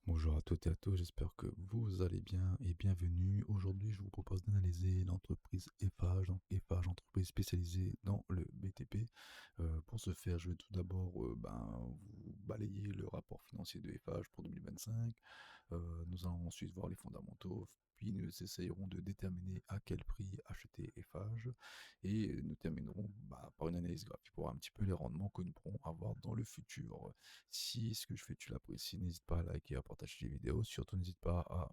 Bonjour à toutes et à tous, j'espère que vous allez bien et bienvenue. Aujourd'hui, je vous propose d'analyser l'entreprise Eiffage, donc Eiffage, entreprise spécialisée dans le BTP. Pour ce faire, je vais tout d'abord vous balayer le rapport financier de Eiffage pour 2025. Nous allons ensuite voir les fondamentaux, puis nous essayerons de déterminer à quel prix acheter Eiffage et nous terminerons par une analyse graphique pour voir un petit peu les rendements que nous pourrons avoir dans le futur. Si ce que je fais tu l'apprécies, n'hésite pas à liker, à partager les vidéos. Surtout n'hésite pas à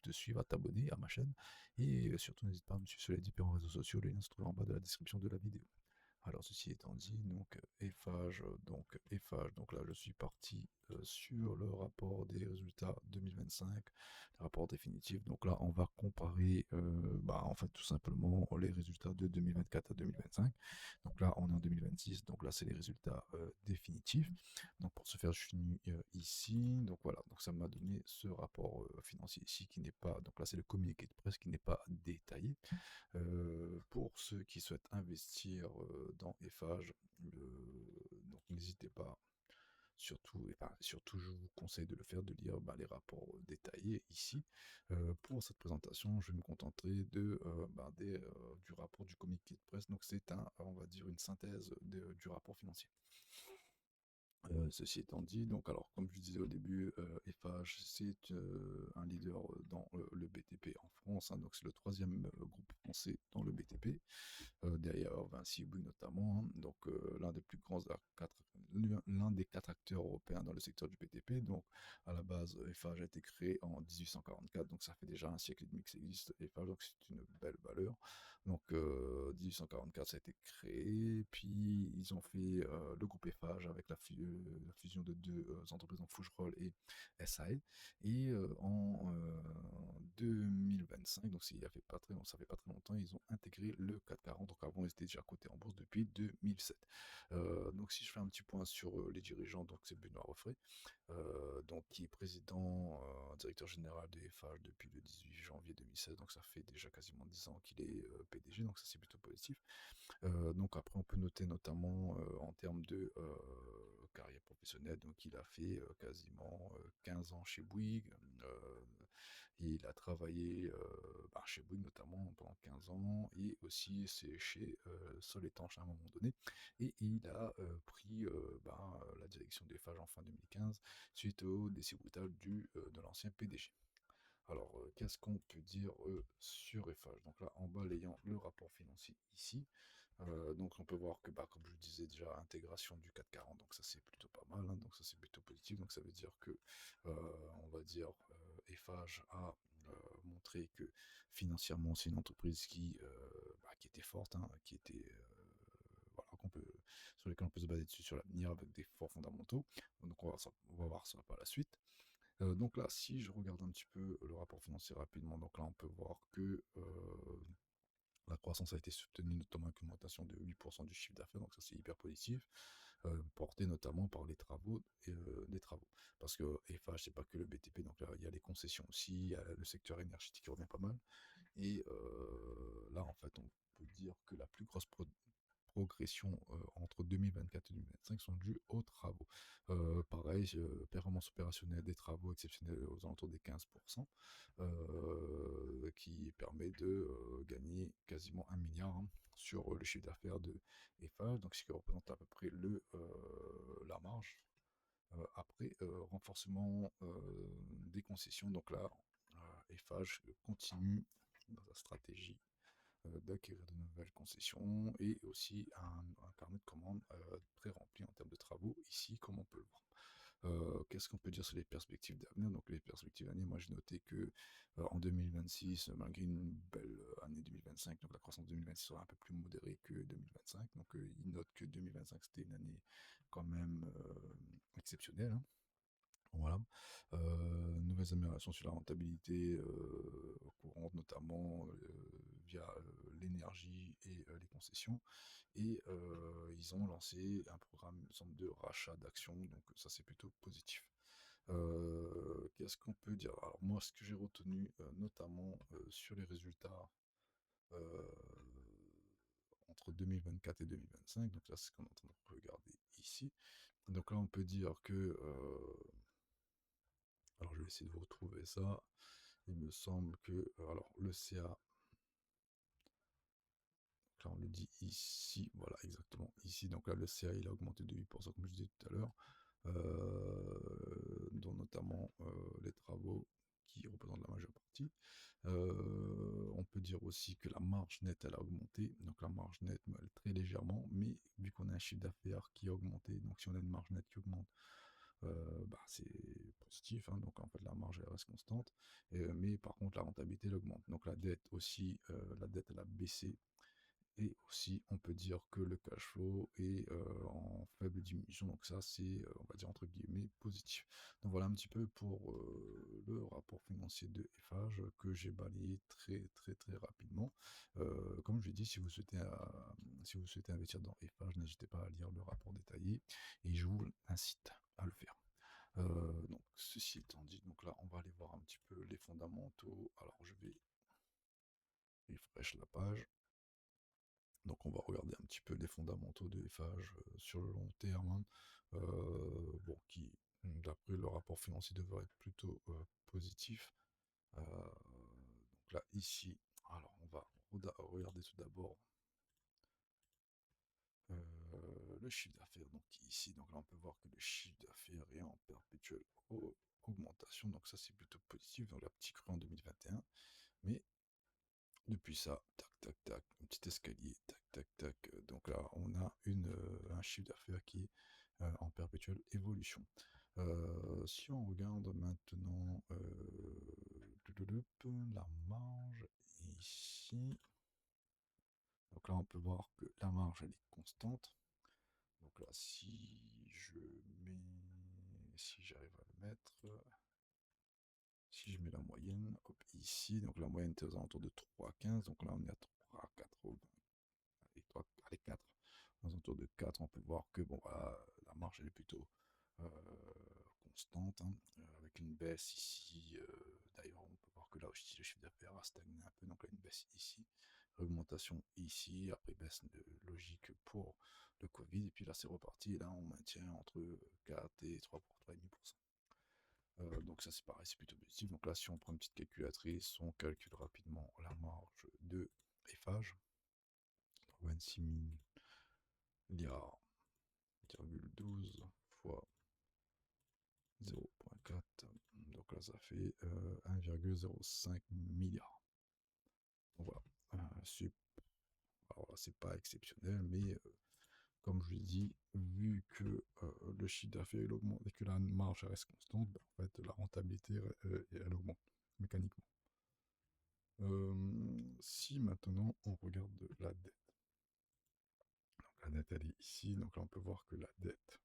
te suivre, à t'abonner à ma chaîne. Et surtout n'hésite pas à me suivre sur les différents réseaux sociaux. Les liens se trouvent en bas de la description de la vidéo. Alors ceci étant dit, donc Eiffage, donc là je suis parti sur le rapport des résultats 2025, le rapport définitif. Donc là on va comparer en fait tout simplement les résultats de 2024 à 2025. Donc là on est en 2026, donc là c'est les résultats définitifs. Donc pour ce faire je finis ici. Donc voilà, donc ça m'a donné ce rapport financier ici qui n'est pas, donc là c'est le communiqué de presse qui n'est pas détaillé. Pour ceux qui souhaitent investir dans Eiffage, donc n'hésitez pas, surtout je vous conseille de le faire, de lire les rapports détaillés ici. Pour cette présentation, je vais me contenterai du rapport du communiqué de presse, donc c'est on va dire une synthèse du rapport financier. Ceci étant dit, donc alors comme je disais au début, Eiffage c'est un leader dans le BTP en France, hein, donc c'est le troisième groupe français dans le BTP, derrière Vinci Bouygues notamment, hein, donc l'un des quatre acteurs européens dans le secteur du BTP. Donc à la base, Eiffage a été créé en 1844, donc ça fait déjà un siècle et demi que ça existe, Eiffage, donc c'est une belle valeur. Donc 1844 ça a été créé, puis ils ont fait le groupe Eiffage avec la fusion de deux entreprises, donc Fougerolles et SAE. Et en 2025, donc ça fait pas très longtemps, ils ont intégré le CAC 40. Donc avant, ils étaient déjà cotés en bourse depuis 2007. Donc si je fais un petit point sur les dirigeants, donc c'est Benoît Roffray, donc qui est président, directeur général de FH depuis le 18 janvier 2016. Donc ça fait déjà quasiment 10 ans qu'il est PDG, donc ça c'est plutôt positif. Donc après, on peut noter notamment en termes de carrière professionnelle, donc il a fait quasiment 15 ans chez Bouygues. euh, il a travaillé chez Bouygues notamment pendant 15 ans et aussi c'est chez Sol Étanche à un moment donné. Et il a pris la direction des Eiffage en fin 2015 suite au décès brutal de l'ancien PDG. Alors, qu'est-ce qu'on peut dire sur Eiffage? Donc là, en balayant le rapport financier ici, donc on peut voir que, comme je le disais déjà, intégration du 440, donc ça c'est plutôt pas mal, hein, donc ça c'est plutôt positif, donc ça veut dire que, on va dire, Eiffage a montré que financièrement c'est une entreprise qui était forte, hein, qui était, voilà, sur lesquels on peut se baser dessus sur l'avenir avec des forts fondamentaux. Donc on va voir ça par la suite. Donc là, si je regarde un petit peu le rapport financier rapidement, donc là on peut voir que la croissance a été soutenue notamment avec une augmentation de 8% du chiffre d'affaires, donc ça c'est hyper positif, porté notamment par les travaux. Parce que Eiffage, c'est pas que le BTP, donc là il y a les concessions aussi, il y a le secteur énergétique qui revient pas mal. Et là en fait on peut dire que la plus grosse progression entre 2024 et 2025 sont dues aux travaux. Pareil, performance opérationnelle des travaux exceptionnels aux alentours des 15%, qui permet de gagner quasiment 1 milliard, hein, sur le chiffre d'affaires de Eiffage, donc ce qui représente à peu près la marge. Après, renforcement des concessions, donc là, Eiffage continue dans sa stratégie d'acquérir de nouvelles concessions et aussi un carnet de commandes très rempli en termes de travaux, ici, comme on peut le voir. Qu'est-ce qu'on peut dire sur les perspectives d'avenir? Donc les perspectives d'avenir, moi j'ai noté que en 2026, malgré une belle année 2025, donc la croissance 2026 sera un peu plus modérée que 2025. Donc il note que 2025 c'était une année quand même exceptionnelle, hein. Voilà. Nouvelles améliorations sur la rentabilité courante, notamment via l'énergie et les concessions. Et ils ont lancé un programme, il me semble, de rachat d'actions, donc ça c'est plutôt positif. Qu'est-ce qu'on peut dire? Alors moi, ce que j'ai retenu notamment sur les résultats euh, entre 2024 et 2025, donc là c'est ce qu'on est en train de regarder ici. Donc là on peut dire que alors essayer de vous retrouver ça. Il me semble que, alors, le CA, là, on le dit ici, voilà, exactement, ici. Donc là, le CA, il a augmenté de 8%, comme je disais tout à l'heure, dont notamment les travaux qui représentent la majeure partie. On peut dire aussi que la marge nette, elle a augmenté. Donc la marge nette, elle, très légèrement, mais vu qu'on a un chiffre d'affaires qui a augmenté, donc si on a une marge nette qui augmente, bah, c'est positif, hein. Donc en fait la marge elle reste constante, mais par contre la rentabilité elle augmente. Donc la dette aussi, la dette elle a baissé, et aussi on peut dire que le cash flow est en faible diminution. Donc ça c'est, on va dire entre guillemets, positif. Donc voilà un petit peu pour le rapport financier de Eiffage que j'ai balayé très rapidement. Comme je l'ai dit, si vous souhaitez investir dans Eiffage, n'hésitez pas à lire le rapport détaillé et je vous incite à le faire. Donc ceci étant dit, donc là on va aller voir un petit peu les fondamentaux. Alors je vais refresh la page. Donc on va regarder un petit peu les fondamentaux de FH sur le long terme, hein. Bon, qui d'après le rapport financier devrait être plutôt positif. Donc là ici, alors on va regarder tout d'abord le chiffre d'affaires. Donc ici, donc là on peut voir que le chiffre d'affaires est en perpétuelle augmentation. Donc ça c'est plutôt positif. Donc la petite crue en 2021, mais depuis ça, tac, tac, tac, un petit escalier, tac, tac, tac. Donc là, on a un chiffre d'affaires qui est en perpétuelle évolution. Si on regarde maintenant la marge ici, donc là, on peut voir que la marge, elle est constante. Donc là, si j'arrive à le mettre, si je mets la moyenne, hop, ici, donc la moyenne était aux alentours de 3,15, donc là on est à 3,4, allez, 3, allez 4, aux alentours de 4, on peut voir que bon, voilà, la marge elle est plutôt euh, constante, hein, avec une baisse ici, d'ailleurs on peut voir que là aussi le chiffre d'affaires a stagné un peu, donc là une baisse ici, augmentation ici, après baisse logique pour le Covid, et puis là c'est reparti, et là on maintient entre 4 et 3,5%. Donc ça c'est pareil, c'est plutôt positif. Donc là si on prend une petite calculatrice, on calcule rapidement la marge de Eiffage. 26 milliards, 12 fois 0,4. Donc là ça fait 1,05 milliard. Donc voilà. C'est alors c'est pas exceptionnel, mais comme je l'ai dit, vu que le chiffre d'affaires il augmente et que la marge reste constante, ben, en fait la rentabilité elle augmente mécaniquement. Si maintenant on regarde la dette, donc la dette elle est ici, donc là on peut voir que la dette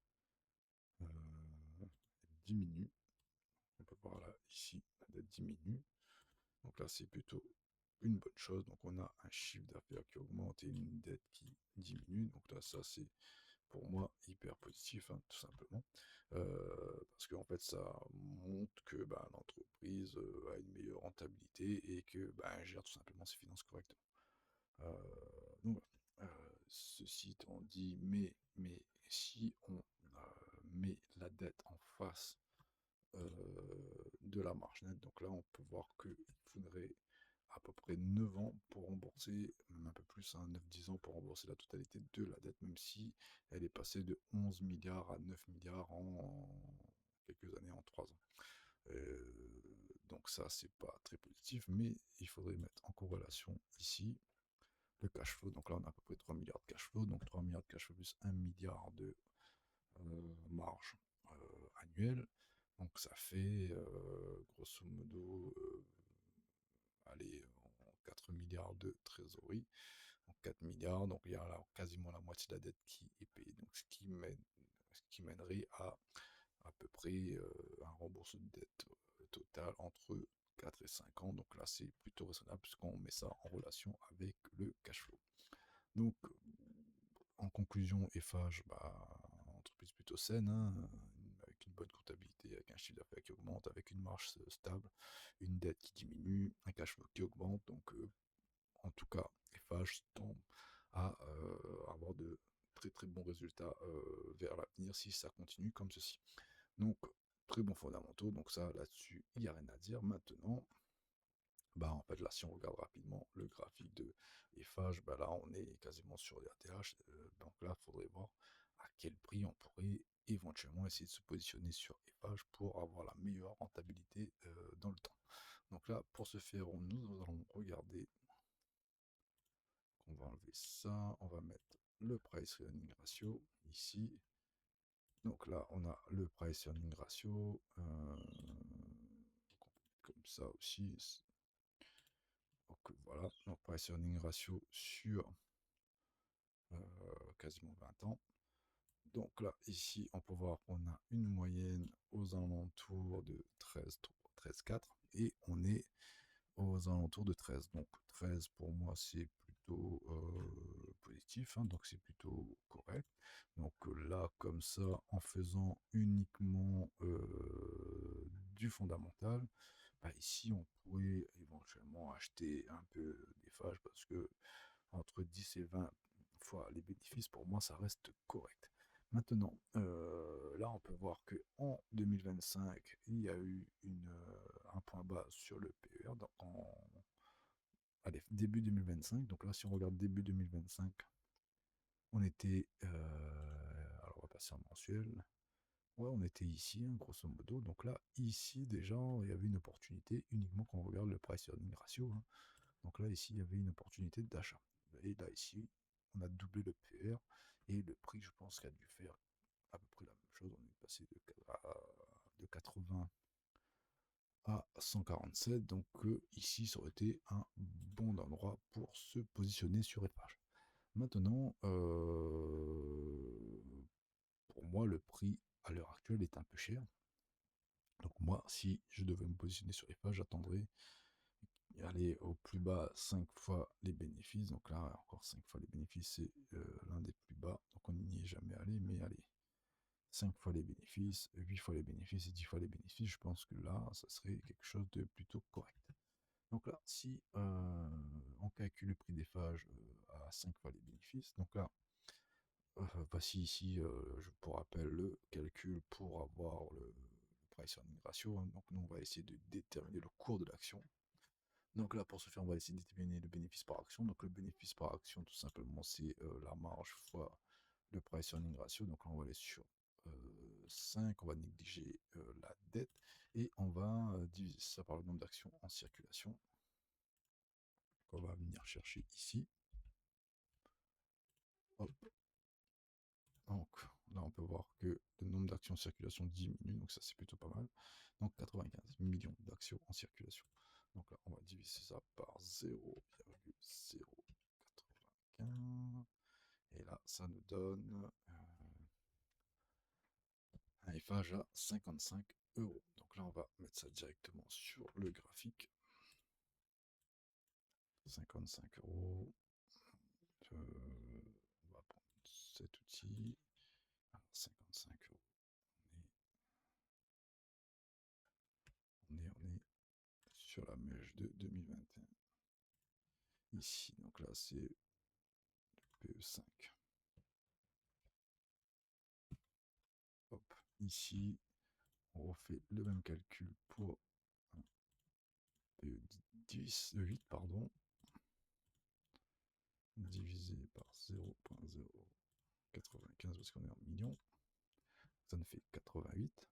diminue. On peut voir là ici la dette diminue. Donc là c'est plutôt une bonne chose. Donc on a un chiffre d'affaires qui augmente et une dette qui diminue. Donc là ça c'est pour moi hyper positif, hein, tout simplement. Parce qu'en fait ça montre que bah, l'entreprise a une meilleure rentabilité et que bah, elle gère tout simplement ses finances correctement. Donc voilà. Ceci étant dit, mais si on met la dette en face de la marge nette, donc là on peut voir qu'il faudrait à peu près 9 ans pour rembourser, même un peu plus, hein, 9-10 ans pour rembourser la totalité de la dette, même si elle est passée de 11 milliards à 9 milliards en quelques années, en 3 ans. Donc ça, c'est pas très positif, mais il faudrait mettre en corrélation ici le cash flow. Donc là, on a à peu près 3 milliards de cash flow, donc 3 milliards de cash flow plus 1 milliard de marge annuelle. Donc ça fait grosso modo, allez, en 4 milliards de trésorerie, en 4 milliards, donc il y a là quasiment la moitié de la dette qui est payée, donc ce qui mènerait à peu près un remboursement de dette total entre 4 et 5 ans, donc là c'est plutôt raisonnable puisqu'on met ça en relation avec le cash flow. Donc en conclusion, Eiffage, bah, entreprise plutôt saine, hein, avec une bonne comptabilité, avec un chiffre d'affaires qui augmente, avec une marge stable, une dette qui diminue, un cash flow qui augmente. Donc, en tout cas, Eiffage tend à avoir de très très bons résultats vers l'avenir si ça continue comme ceci. Donc, très bons fondamentaux, donc ça, là-dessus, il n'y a rien à dire. Maintenant, bah, en fait, là, si on regarde rapidement le graphique de FH, bah, là, on est quasiment sur les ATH. Donc là, il faudrait voir à quel prix on pourrait éventuellement essayer de se positionner sur FH pour avoir la meilleure rentabilité dans le temps. Donc là, pour ce faire, nous allons regarder, on va enlever ça, on va mettre le price earning ratio ici. Donc là, on a le price earning ratio, comme ça aussi. Donc voilà, donc price earning ratio sur quasiment 20 ans. Donc là, ici, on peut voir qu'on a une moyenne aux alentours de 13,4 et on est aux alentours de 13. Donc 13 pour moi, c'est plutôt positif, hein, donc c'est plutôt correct. Donc là, comme ça, en faisant uniquement du fondamental, bah, ici, on pourrait éventuellement acheter un peu des phages parce que entre 10 et 20 fois les bénéfices, pour moi, ça reste correct. Maintenant, là, on peut voir que en 2025, il y a eu un point bas sur le PER allez, début 2025. Donc là, si on regarde début 2025, on était, alors on va passer en mensuel. Ouais, on était ici, hein, grosso modo. Donc là, ici, déjà, il y avait une opportunité uniquement quand on regarde le price earning ratio, hein. Donc là, ici, il y avait une opportunité d'achat. Et là, ici, on a doublé le PR et le prix, je pense, qu'il a dû faire à peu près la même chose. On est passé de 80 à 147. Donc ici, ça aurait été un bon endroit pour se positionner sur FH. Maintenant, pour moi, le prix à l'heure actuelle est un peu cher. Donc moi, si je devais me positionner sur FH, j'attendrais aller au plus bas 5 fois les bénéfices. Donc là, encore 5 fois les bénéfices, c'est l'un des plus bas. Donc on n'y est jamais allé, mais allez, 5 fois les bénéfices, 8 fois les bénéfices et 10 fois les bénéfices, je pense que là, ça serait quelque chose de plutôt correct. Donc là, si on calcule le prix des phages à 5 fois les bénéfices, donc là, voici ici, pour rappel, le calcul pour avoir le price earning ratio, hein. Donc nous, on va essayer de déterminer le cours de l'action. Donc là, pour ce faire, on va essayer de déterminer le bénéfice par action. Donc le bénéfice par action, tout simplement, c'est la marge fois le price earning ratio. Donc là, on va aller sur 5, on va négliger la dette et on va diviser ça par le nombre d'actions en circulation. On va venir chercher ici. Hop. Donc là, on peut voir que le nombre d'actions en circulation diminue, donc ça c'est plutôt pas mal. Donc 95 millions d'actions en circulation. Donc là, on va diviser ça par 0,095. Et là, ça nous donne un FH à 55 euros. Donc là, on va mettre ça directement sur le graphique. 55 euros. On va prendre cet outil. Alors, 55 euros. On est sur la mèche de 2021. Ici, donc là, c'est le PE5. Hop, ici, on refait le même calcul pour un PE10, 8, pardon, divisé par 0,095 parce qu'on est en millions. Ça nous fait 88.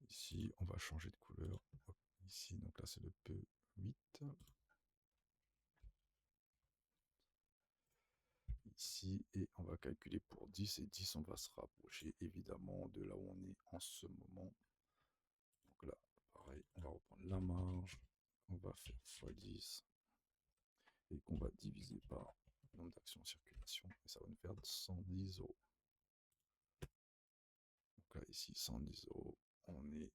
Ici, on va changer de couleur. Hop, ici, donc là, c'est le PE8. Ici, et on va calculer pour 10. Et 10, on va se rapprocher évidemment de là où on est en ce moment. Donc là, pareil, on va reprendre la marge. On va faire x10 et qu'on va diviser par le nombre d'actions en circulation. Et ça va nous faire 110 euros. Donc là, ici, 110 euros. On est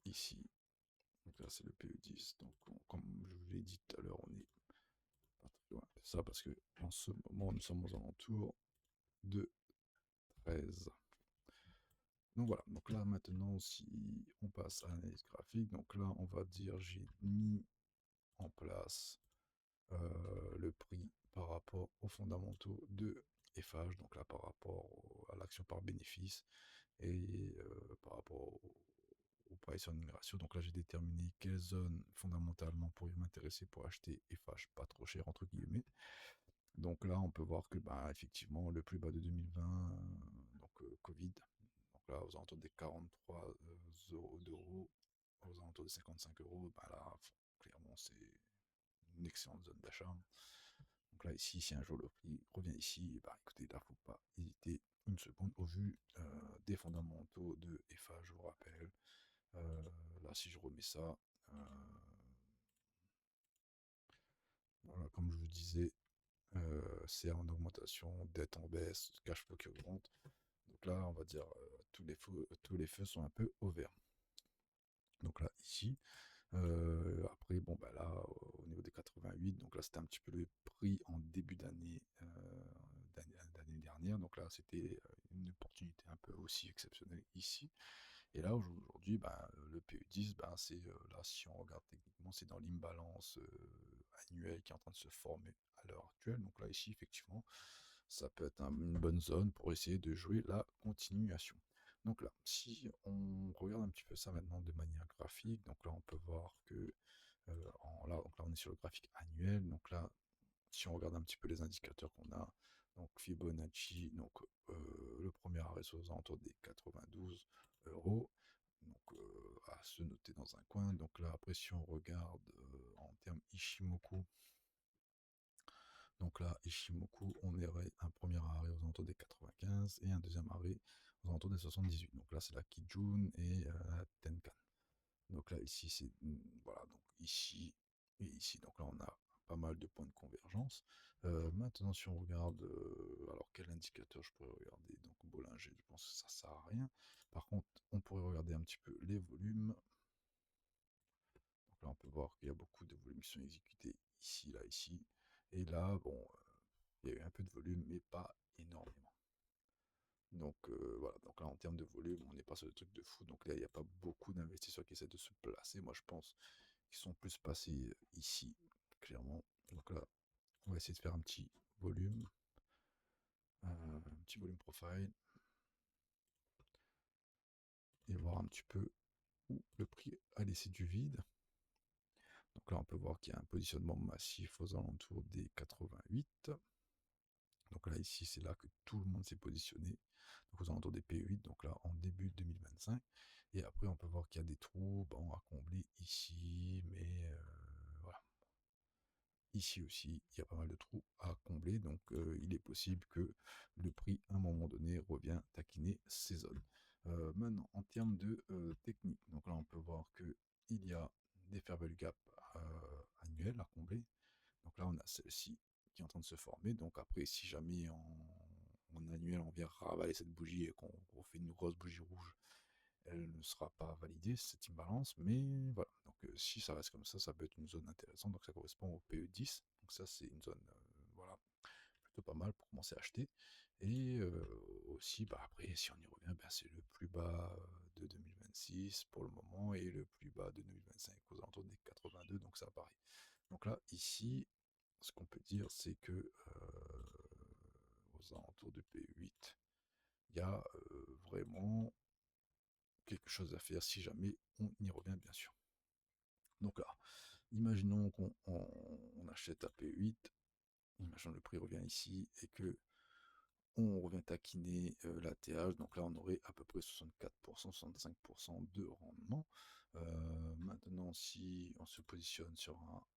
ici. Donc là, c'est le PE10. Donc, comme je vous l'ai dit tout à l'heure, on est pas très loin de ça parce que en ce moment, nous sommes aux alentours de 13. Donc voilà, donc là maintenant, si on passe à l'analyse graphique, donc là, on va dire j'ai mis en place le prix par rapport aux fondamentaux de FH, donc là par rapport à l'action par bénéfice et par rapport au price earning ratio. Donc là j'ai déterminé quelle zone fondamentalement pourrait m'intéresser pour acheter FH pas trop cher entre guillemets. Donc là on peut voir que bah, effectivement le plus bas de 2020, Covid, donc là aux alentours des 43 euros d'euros, aux alentours des 55 euros, bah là clairement c'est une excellente zone d'achat. Donc là, ici, si un jour le prix revient ici, bah écoutez, là, faut pas hésiter une seconde au vu des fondamentaux de FA, je vous rappelle. Là, si je remets ça, voilà, comme je vous disais, c'est en augmentation, dette en baisse, cash flow qui augmente. Donc là, on va dire tous les feux sont un peu au vert. Donc là, ici, après, bon, bah là, au niveau des 88, donc là, c'était un petit peu le prix en début d'année dernière. Donc là, c'était une opportunité un peu aussi exceptionnelle ici. Et là, aujourd'hui, bah, le PE10, bah, c'est là, si on regarde techniquement, c'est dans l'imbalance annuelle qui est en train de se former à l'heure actuelle. Donc là, ici, effectivement, ça peut être une bonne zone pour essayer de jouer la continuation. Donc là, si on regarde un petit peu ça maintenant de manière graphique, donc là on peut voir que donc là on est sur le graphique annuel, donc là si on regarde un petit peu les indicateurs qu'on a, donc Fibonacci, donc le premier arrêt aux alentours des 92 euros, donc à se noter dans un coin. Donc là après si on regarde en termes Ishimoku, donc là, Ishimoku, on aurait un premier arrêt aux alentours des 95 et un deuxième arrêt aux alentours des 78. Donc là, c'est la Kijun et la Tenkan. Donc là, ici, c'est voilà, donc ici et ici. Donc là, on a pas mal de points de convergence. Maintenant, si on regarde, alors quel indicateur je pourrais regarder? Donc Bollinger, je pense que ça sert à rien. Par contre, on pourrait regarder un petit peu les volumes. Donc là, on peut voir qu'il y a beaucoup de volumes qui sont exécutés ici, là, ici. Et là, bon, il y a eu un peu de volume, mais pas énormément. Donc voilà, donc là en termes de volume, on n'est pas sur des trucs de fou. Donc là, il n'y a pas beaucoup d'investisseurs qui essaient de se placer. Moi, je pense qu'ils sont plus passés ici, clairement. Donc là, on va essayer de faire un petit volume profile, et voir un petit peu où le prix a laissé du vide. Donc là, on peut voir qu'il y a un positionnement massif aux alentours des 88. Donc là, ici, c'est là que tout le monde s'est positionné, donc aux alentours des P8, donc là, en début 2025. Et après, on peut voir qu'il y a des trous bon, à combler ici, mais voilà. Ici aussi, il y a pas mal de trous à combler, donc il est possible que le prix, à un moment donné, revient taquiner ces zones. Maintenant, en termes de technique, donc là, on peut voir qu'il y a des fair value gap annuels à combler. Donc là, on a celle-ci qui est en train de se former. Donc après, si jamais en annuel, on vient ravaler cette bougie et qu'on fait une grosse bougie rouge, elle ne sera pas validée, cette imbalance. Mais voilà, donc si ça reste comme ça peut être une zone intéressante. Donc ça correspond au PE10. Donc ça, c'est une zone voilà, plutôt pas mal pour commencer à acheter. Et aussi, bah, après, si on y revient, ben, c'est le plus bas de 2026 pour le moment et le plus bas de 2025 aux alentours des 82. Donc ça apparaît. Donc là, ici, ce qu'on peut dire, c'est que aux alentours du P8, il y a vraiment quelque chose à faire si jamais on y revient, bien sûr. Donc là, imaginons qu'on achète à P8, imaginons le prix revient ici et que on revient taquiner la TH, donc là on aurait à peu près 64%, 65% de rendement. Maintenant, si on se positionne sur un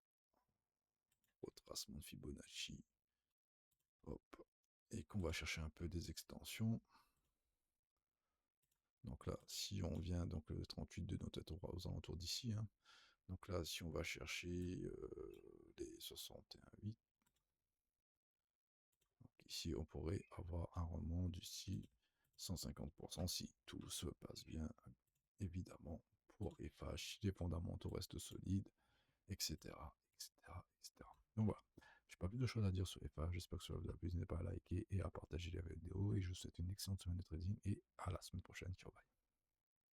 retracement de Fibonacci, hop, et qu'on va chercher un peu des extensions, donc là, si on vient, donc le 38 de notre tête aux alentours d'ici, hein. Donc là, si on va chercher les 61,8, ici on pourrait avoir un rendement du style 150% si tout se passe bien, évidemment, pour FH, si les fondamentaux restent solides, etc. etc., etc. Donc voilà, j'ai pas plus de choses à dire sur FH, j'espère que cela vous a plu, n'hésitez pas à liker et à partager la vidéo, et je vous souhaite une excellente semaine de trading, et à la semaine prochaine, ciao bye.